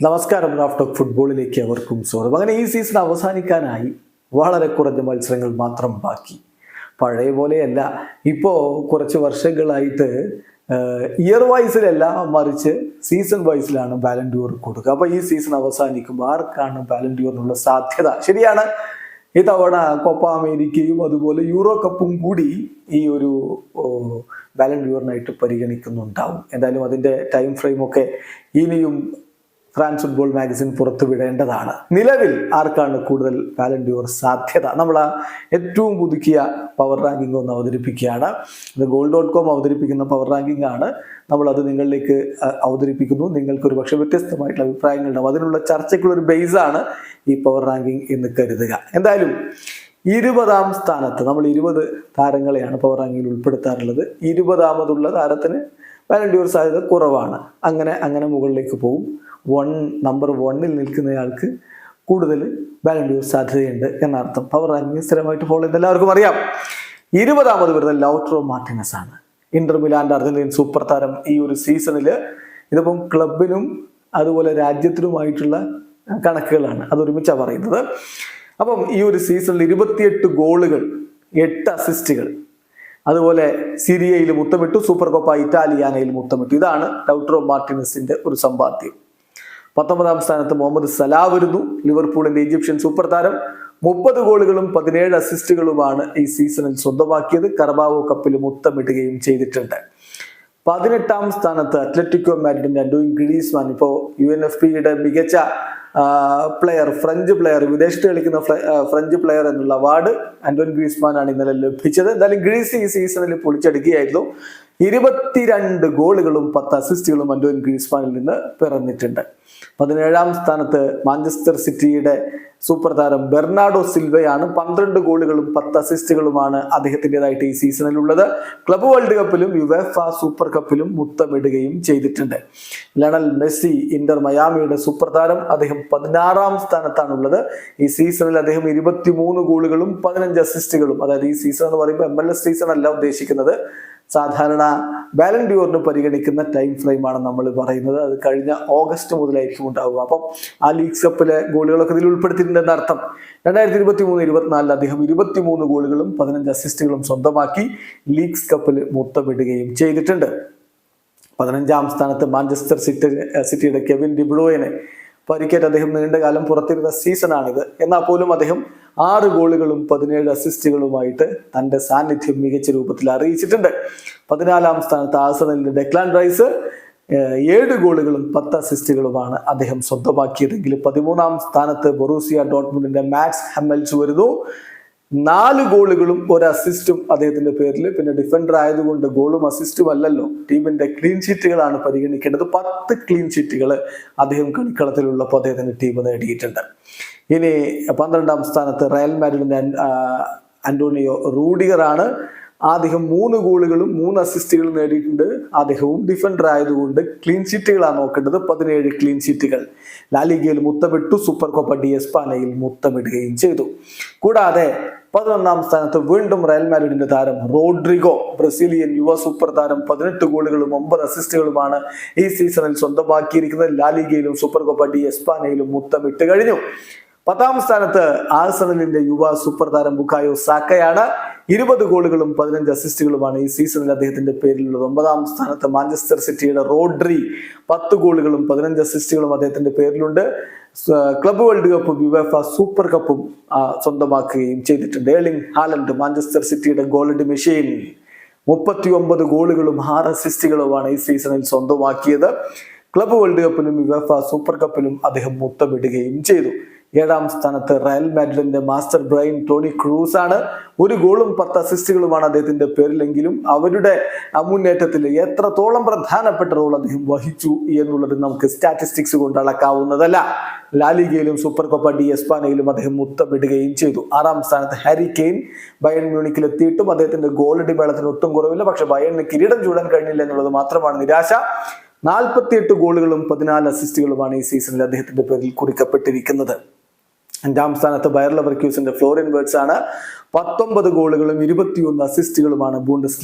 നമസ്കാരം. Raf talk ഫുട്ബോളിലേക്ക് അവർക്കും സ്വാഗതം. അങ്ങനെ ഈ സീസൺ അവസാനിക്കാനായി വളരെ കുറഞ്ഞ മത്സരങ്ങൾ മാത്രം ബാക്കി. പഴയ പോലെയല്ല, ഇപ്പോൾ കുറച്ച് വർഷങ്ങളായിട്ട് ഇയർ വൈസിലല്ല, മറിച്ച് സീസൺ വൈസിലാണ് ബാലൻ ഡി ഓർ കൊടുക്കുക. അപ്പോൾ ഈ സീസൺ അവസാനിക്കുമ്പോൾ ആർക്കാണ് ബാലൻ ഡി ഓറിനുള്ള സാധ്യത? ശരിയാണ്, ഇത്തവണ കോപ്പ അമേരിക്കയും അതുപോലെ യൂറോ കപ്പും കൂടി ഈ ഒരു ബാലൻ ഡി ഓറിനായിട്ട് പരിഗണിക്കുന്നുണ്ടാവും. എന്തായാലും അതിൻ്റെ ടൈം ഫ്രെയിമൊക്കെ ഇനിയും ഫ്രാൻസ് ഫുട്ബോൾ മാഗസിൻ പുറത്തുവിടേണ്ടതാണ്. നിലവിൽ ആർക്കാണ് കൂടുതൽ ബാലൻ ഡി ഓർ സാധ്യത? നമ്മൾ ഏറ്റവും പുതുക്കിയ പവർ റാങ്കിങ് ഒന്ന് അവതരിപ്പിക്കുകയാണ്. ഇത് goal.com അവതരിപ്പിക്കുന്ന പവർ റാങ്കിങ് ആണ്. നമ്മളത് നിങ്ങളിലേക്ക് അവതരിപ്പിക്കുന്നു. നിങ്ങൾക്കൊരു പക്ഷേ വ്യത്യസ്തമായിട്ടുള്ള അഭിപ്രായങ്ങളുണ്ടാവും. അതിനുള്ള ചർച്ചയ്ക്കുള്ളൊരു ബേസാണ് ഈ പവർ റാങ്കിങ് എന്ന് കരുതുക. എന്തായാലും 20ാം സ്ഥാനത്ത് നമ്മൾ 20 താരങ്ങളെയാണ് പവർ റാങ്കിങ്ങിൽ ഉൾപ്പെടുത്താറുള്ളത്. 20ാമതുള്ള താരത്തിന് ബാലൻ ഡി ഓർ സാധ്യത കുറവാണ്. അങ്ങനെ മുകളിലേക്ക് പോകും. നമ്പർ 1ൽ നിൽക്കുന്നയാൾക്ക് കൂടുതൽ ബാലൻ ഡി ഓർ സാധ്യതയുണ്ട് എന്നർത്ഥം. പവർ റാങ്കിങ് സ്ഥിരമായിട്ട് ഫോളോ ചെയ്യുന്ന എല്ലാവർക്കും അറിയാം. 20ാമത് വരുന്നത് ലൗട്രോ മാർട്ടിനസ് ആണ്. ഇന്റർ മിലാന്റെ അർജന്റീൻ സൂപ്പർ താരം. ഈ ഒരു സീസണിൽ ഇതിപ്പം ക്ലബിനും അതുപോലെ രാജ്യത്തിനുമായിട്ടുള്ള കണക്കുകളാണ്, അതൊരുമിച്ചാണ് പറയുന്നത്. അപ്പം ഈ ഒരു സീസണിൽ 28 ഗോളുകൾ, 8 അസിസ്റ്റുകൾ, അതുപോലെ സിരിയയിൽ മുത്തമിട്ടു, സൂപ്പർ കോപ്പ ഇറ്റാലിയാനയിൽ മുത്തമിട്ടു. ഇതാണ് ലൗട്രോ മാർട്ടിനസിന്റെ ഒരു സമ്പാദ്യം. 19ാം സ്ഥാനത്ത് മുഹമ്മദ് സലാ വരുന്നു. ലിവർപൂളിന്റെ ഈജിപ്ഷ്യൻ സൂപ്പർ താരം 30 ഗോളുകളും 17 അസിസ്റ്റുകളുമാണ് ഈ സീസണിൽ സ്വന്തമാക്കിയത്. കർബാവോ കപ്പിൽ മുത്തമിടുകയും ചെയ്തിട്ടുണ്ട്. 18ാം സ്ഥാനത്ത് അത്ലറ്റിക്കോ മാഡ്രിഡിന്റെ ആന്റോയിൻ ഗ്രീസ്മാൻ. ഇപ്പോൾ UNFPയുടെ മികച്ച ഫ്രഞ്ച് പ്ലെയർ, വിദേശത്ത് കളിക്കുന്ന ഫ്രഞ്ച് പ്ലെയർ എന്നുള്ള അവാർഡ് ആന്റോയിൻ ഗ്രീസ്മാൻ ആണ് ഇന്നലെ ലഭിച്ചത്. എന്തായാലും ഗ്രീസ് ഈ സീസണിൽ പൊളിച്ചടുക്കുകയായിരുന്നു. 22 ഗോളുകളും 10 അസിസ്റ്റുകളും ആന്റോയിൻ ഗ്രീസ്മാനിൽ നിന്ന് പിറന്നിട്ടുണ്ട്. 17ാം സ്ഥാനത്ത് മാഞ്ചസ്റ്റർ സിറ്റിയുടെ സൂപ്പർ താരം ബെർണാഡോ സിൽവയാണ്. 12 ഗോളുകളും 10 അസിസ്റ്റുകളുമാണ് അദ്ദേഹത്തിൻ്റെതായിട്ട് ഈ സീസണിലുള്ളത്. ക്ലബ് വേൾഡ് കപ്പിലും യുവേഫ സൂപ്പർ കപ്പിലും മുത്തമിടുകയും ചെയ്തിട്ടുണ്ട്. ലയണൽ മെസ്സി, ഇന്റർ മയാമിയുടെ സൂപ്പർ താരം, അദ്ദേഹം 16ാം സ്ഥാനത്താണുള്ളത്. ഈ സീസണിൽ അദ്ദേഹം 23 ഗോളുകളും 15 അസിസ്റ്റുകളും, അതായത് ഈ സീസൺ എന്ന് പറയുമ്പോൾ MLS സീസൺ അല്ല ഉദ്ദേശിക്കുന്നത്, സാധാരണ ബാലൻ ഡി ഓറിന് പരിഗണിക്കുന്ന ടൈം ഫ്രെയിമാണ് നമ്മൾ പറയുന്നത്. അത് കഴിഞ്ഞ ഓഗസ്റ്റ് മുതലായിരിക്കും ഉണ്ടാവുക. അപ്പം ആ ലീഗ് കപ്പിലെ ഗോളുകളൊക്കെ ഇതിൽ ഉൾപ്പെടുത്തിയിട്ടുണ്ടെന്ന് അർത്ഥം. 2023-24 അദ്ദേഹം 23 ഗോളുകളും 15 അസിസ്റ്റുകളും സ്വന്തമാക്കി ലീഗ്സ് കപ്പിൽ മുത്തമിടുകയും ചെയ്തിട്ടുണ്ട്. 15ാം സ്ഥാനത്ത് മാഞ്ചസ്റ്റർ സിറ്റിയുടെ കെവിൻ ഡി ബ്രൂയിനെ. പരിക്കേറ്റ് അദ്ദേഹം നീണ്ടകാലം പുറത്തിരുന്ന സീസണാണിത്. എന്നാൽ പോലും അദ്ദേഹം 6 ഗോളുകളും 17 അസിസ്റ്റുകളുമായിട്ട് തൻ്റെ സാന്നിധ്യം മികച്ച രൂപത്തിൽ അറിയിച്ചിട്ടുണ്ട്. 14ാം സ്ഥാനത്ത് ആഴ്സണലിന്റെ ഡെക്ലാൻ റൈസ് 7 ഗോളുകളും 10 അസിസ്റ്റുകളുമാണ് അദ്ദേഹം സ്വന്തമാക്കിയതെങ്കിൽ 13ാം സ്ഥാനത്ത് ബൊറൂസിയ ഡോട്ട്മുണ്ടിന്റെ മാക്സ് ഹമ്മൽസ് വരുന്നു. 4 ഗോളുകളും 1 അസിസ്റ്റും അദ്ദേഹത്തിന്റെ പേരിൽ. പിന്നെ ഡിഫൻഡർ ആയതുകൊണ്ട് ഗോളും അസിസ്റ്റും അല്ലല്ലോ, ടീമിന്റെ ക്ലീൻ ഷീറ്റുകളാണ് പരിഗണിക്കേണ്ടത്. 10 ക്ലീൻ ഷീറ്റുകൾ അദ്ദേഹം കളിക്കളത്തിലുള്ളപ്പോൾ അദ്ദേഹത്തിന്റെ ടീം നേടിയിട്ടുണ്ട്. ഇനി 12ാം സ്ഥാനത്ത് റയൽ മാഡ്രിഡിന്റെ അന്റോണിയോ റൂഡിഗർ ആണ്. അദ്ദേഹം 3 ഗോളുകളും 3 അസിസ്റ്റുകളും നേടിയിട്ടുണ്ട്. അദ്ദേഹവും ഡിഫൻഡർ ആയതുകൊണ്ട് ക്ലീൻ ഷീറ്റുകളാണ് നോക്കേണ്ടത്. 17 ക്ലീൻ ഷീറ്റുകൾ. ലാലിഗയിൽ മുത്തമിട്ടു, സൂപ്പർ കോപ്പ ഡി എസ്പാനയിൽ മുത്തമിടുകയും ചെയ്തു. കൂടാതെ 11ാം സ്ഥാനത്ത് വീണ്ടും റയൽ മാഡ്രിഡിന്റെ താരം റോഡ്രിഗോ, ബ്രസീലിയൻ യുവ സൂപ്പർ താരം, 18 ഗോളുകളും 9 അസിസ്റ്റുകളുമാണ് ഈ സീസണിൽ സ്വന്തമാക്കിയിരിക്കുന്നത്. ലാലിഗയിലും സൂപ്പർ കോപ്പ ഡി എസ്പാനയിലും മുത്തമിട്ട് കഴിഞ്ഞു. 10ാം സ്ഥാനത്ത് ആഴ്സണലിന്റെ യുവ സൂപ്പർ താരം ബുക്കായോ സാക്കയാണ്. 20 ഗോളുകളും 15 അസിസ്റ്റുകളുമാണ് ഈ സീസണിൽ അദ്ദേഹത്തിന്റെ പേരിലുള്ളത്. 9ാം സ്ഥാനത്ത് മാഞ്ചസ്റ്റർ സിറ്റിയുടെ റോഡ്രി, 10 ഗോളുകളും 15 അസിസ്റ്റുകളും അദ്ദേഹത്തിന്റെ പേരിലുണ്ട്. ക്ലബ് വേൾഡ് കപ്പും യുവേഫ സൂപ്പർ കപ്പും സ്വന്തമാക്കുകയും ചെയ്തിട്ടുണ്ട്. ഏർലിംഗ് ഹാലൻഡ്, മാഞ്ചസ്റ്റർ സിറ്റിയുടെ ഗോൾഡ് മെഷീൻ, 39 ഗോളുകളും 6 അസിസ്റ്റുകളുമാണ് ഈ സീസണിൽ സ്വന്തമാക്കിയത്. ക്ലബ് വേൾഡ് കപ്പിലും യുവേഫ സൂപ്പർ കപ്പിലും അദ്ദേഹം മുത്തമിടുകയും ചെയ്തു. 7ാം സ്ഥാനത്ത് റയൽ മാഡ്രിഡിന്റെ മാസ്റ്റർ ബ്രെയിൻ ടോണി ക്രൂസ് ആണ്. 1 ഗോളും 10 അസിസ്റ്റുകളുമാണ് അദ്ദേഹത്തിന്റെ പേരിലെങ്കിലും അവരുടെ മുന്നേറ്റത്തിൽ എത്രത്തോളം പ്രധാനപ്പെട്ട റോൾ അദ്ദേഹം വഹിച്ചു എന്നുള്ളത് നമുക്ക് സ്റ്റാറ്റിസ്റ്റിക്സ് കൊണ്ട് അളക്കാവുന്നതല്ല. ലാലിഗയിലും സൂപ്പർ കോപ്പ ഡി എസ്പാനയിലും അദ്ദേഹം മുത്തമിടുകയും ചെയ്തു. 6ാം സ്ഥാനത്ത് ഹാരി കെയ്ൻ. ബയൺ മ്യൂണിക്കിൽ എത്തിയിട്ടും അദ്ദേഹത്തിന്റെ ഗോൾ അടിമേളത്തിന് ഒട്ടും കുറവില്ല. പക്ഷെ ബയണിന് കിരീടം ചൂടാൻ കഴിഞ്ഞില്ല എന്നുള്ളത് മാത്രമാണ് നിരാശ. 48 ഗോളുകളും 14 അസിസ്റ്റുകളുമാണ് ഈ സീസണിൽ അദ്ദേഹത്തിന്റെ പേരിൽ കുറിക്കപ്പെട്ടിരിക്കുന്നത്. അഞ്ചാം സ്ഥാനത്ത് ബയർ ലെവർക്യൂസന്റെ ഫ്ലോറിൻ വെർട്സ് ആണ്. 19 ഗോളുകളും 21 അസിസ്റ്റുകളുമാണ് ബൂണ്ടസ്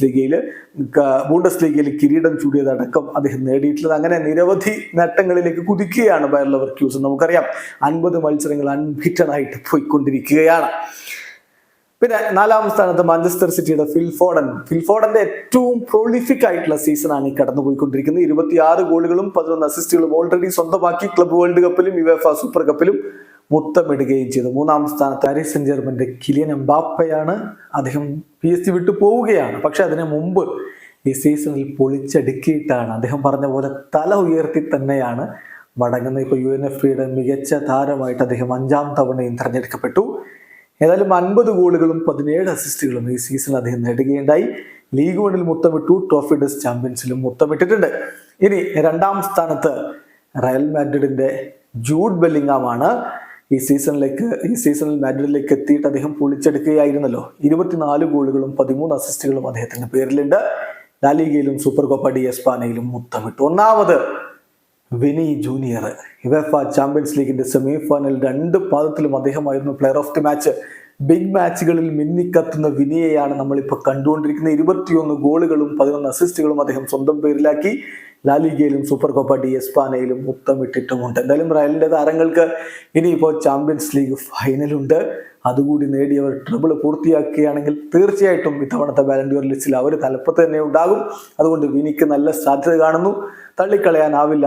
ലീഗയിൽ കിരീടം ചൂടിയതടക്കം അദ്ദേഹം നേടിയിട്ടുള്ളത്. അങ്ങനെ നിരവധി നേട്ടങ്ങളിലേക്ക് കുതിക്കുകയാണ് ബയർ ലെവർക്യൂസൻ. നമുക്കറിയാം 50 മത്സരങ്ങൾ അൺബീറ്റൺ ആയിട്ട് പോയിക്കൊണ്ടിരിക്കുകയാണ്. പിന്നെ 4-ാം സ്ഥാനത്ത് മാഞ്ചസ്റ്റർ സിറ്റിയുടെ ഫിൽഫോഡന്റെ ഏറ്റവും പ്രൊളിഫിക് ആയിട്ടുള്ള സീസണാണ് ഈ കടന്നുപോയിക്കൊണ്ടിരിക്കുന്നത്. 26 ഗോളുകളും 11 അസിസ്റ്റുകളും ഓൾറെഡി സ്വന്തമാക്കി. ക്ലബ് വേൾഡ് കപ്പിലും യുവേഫ സൂപ്പർ കപ്പിലും മുത്തമിടുകയും ചെയ്തു. 3-ാം സ്ഥാനത്ത് പാരീസ് സെന്റ് ജെർമന്റെ കിലിയൻ എംബാപ്പയാണ്. അദ്ദേഹം PSG വിട്ടു പോവുകയാണ്. പക്ഷെ അതിനു മുമ്പ് ഈ സീസണിൽ പൊളിച്ചടുക്കിയിട്ടാണ് അദ്ദേഹം പറഞ്ഞ പോലെ തല ഉയർത്തി തന്നെയാണ് മടങ്ങുന്നത്. ഇപ്പൊ UNFPയുടെ മികച്ച താരമായിട്ട് അദ്ദേഹം 5-ാം തവണയും തെരഞ്ഞെടുക്കപ്പെട്ടു. ഏതായാലും 50 ഗോളുകളും 17 അസിസ്റ്റുകളും ഈ സീസണിൽ അദ്ദേഹം നേടുകയുണ്ടായി. ലീഗ് 1-ൽ മുത്തമിട്ടു, ട്രോഫി ഡെസ് ചാമ്പ്യൻസിലും മുത്തമിട്ടിട്ടുണ്ട്. ഇനി 2-ാം സ്ഥാനത്ത് റയൽ മാഡ്രിഡിന്റെ ജൂഡ് ബെല്ലിംഗാം ആണ്. ഈ സീസണിൽ മാഡ്രിഡിലേക്ക് എത്തിയിട്ട് അദ്ദേഹം പൊളിച്ചെടുക്കുകയായിരുന്നല്ലോ. 24 ഗോളുകളും 13 അസിസ്റ്റുകളും അദ്ദേഹത്തിന്റെ പേരിലുണ്ട്. ലാലിഗയിലും സൂപ്പർ കോപ്പ ഡി എസ്പാനയിലും മുത്തമിട്ടു. 1-ാമത് വിനി ജൂനിയർ. യുവേഫ ചാമ്പ്യൻസ് ലീഗിന്റെ സെമി ഫൈനൽ 2 പാദത്തിലും അദ്ദേഹമായിരുന്നു player of the match. Big മാച്ചുകളിൽ മിന്നിക്കത്തുന്ന വിനിയെയാണ് നമ്മളിപ്പോൾ കണ്ടുകൊണ്ടിരിക്കുന്നത്. 21 ഗോളുകളും 11 അസിസ്റ്റുകളും അദ്ദേഹം സ്വന്തം പേരിലാക്കി. ലാലിഗയിലും സൂപ്പർ കോപ്പ ഡി എസ്പാനയിലും മുത്തമിട്ടിട്ടുമുണ്ട്. എന്തായാലും റയലിന്റെ താരങ്ങൾക്ക് ഇനിയിപ്പോൾ ചാമ്പ്യൻസ് ലീഗ് ഫൈനലുണ്ട്. അതുകൂടി നേടിയവർ ട്രിബിൾ പൂർത്തിയാക്കുകയാണെങ്കിൽ തീർച്ചയായിട്ടും ഇത്തവണത്തെ ബാലൻ ഡി ഓർ ലിസ്റ്റിൽ അവർ തലപ്പത്ത് തന്നെ ഉണ്ടാകും. അതുകൊണ്ട് വിനിക്ക് നല്ല സാധ്യത കാണുന്നു. തള്ളിക്കളയാനാവില്ല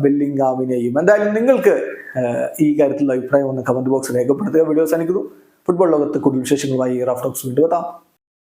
ബെല്ലിംഗാമിനെയും. എന്തായാലും നിങ്ങൾക്ക് ഈ കാര്യത്തിലുള്ള അഭിപ്രായം ഒന്ന് കമന്റ് ബോക്സിൽ രേഖപ്പെടുത്തുക. വീഡിയോ അവസാനിക്കുന്നു. ഫുട്ബോൾ ലോകത്ത് കൂടുതൽ വിശേഷങ്ങളുമായി റാഫ് ടോക്സ് വീണ്ടും എത്താം.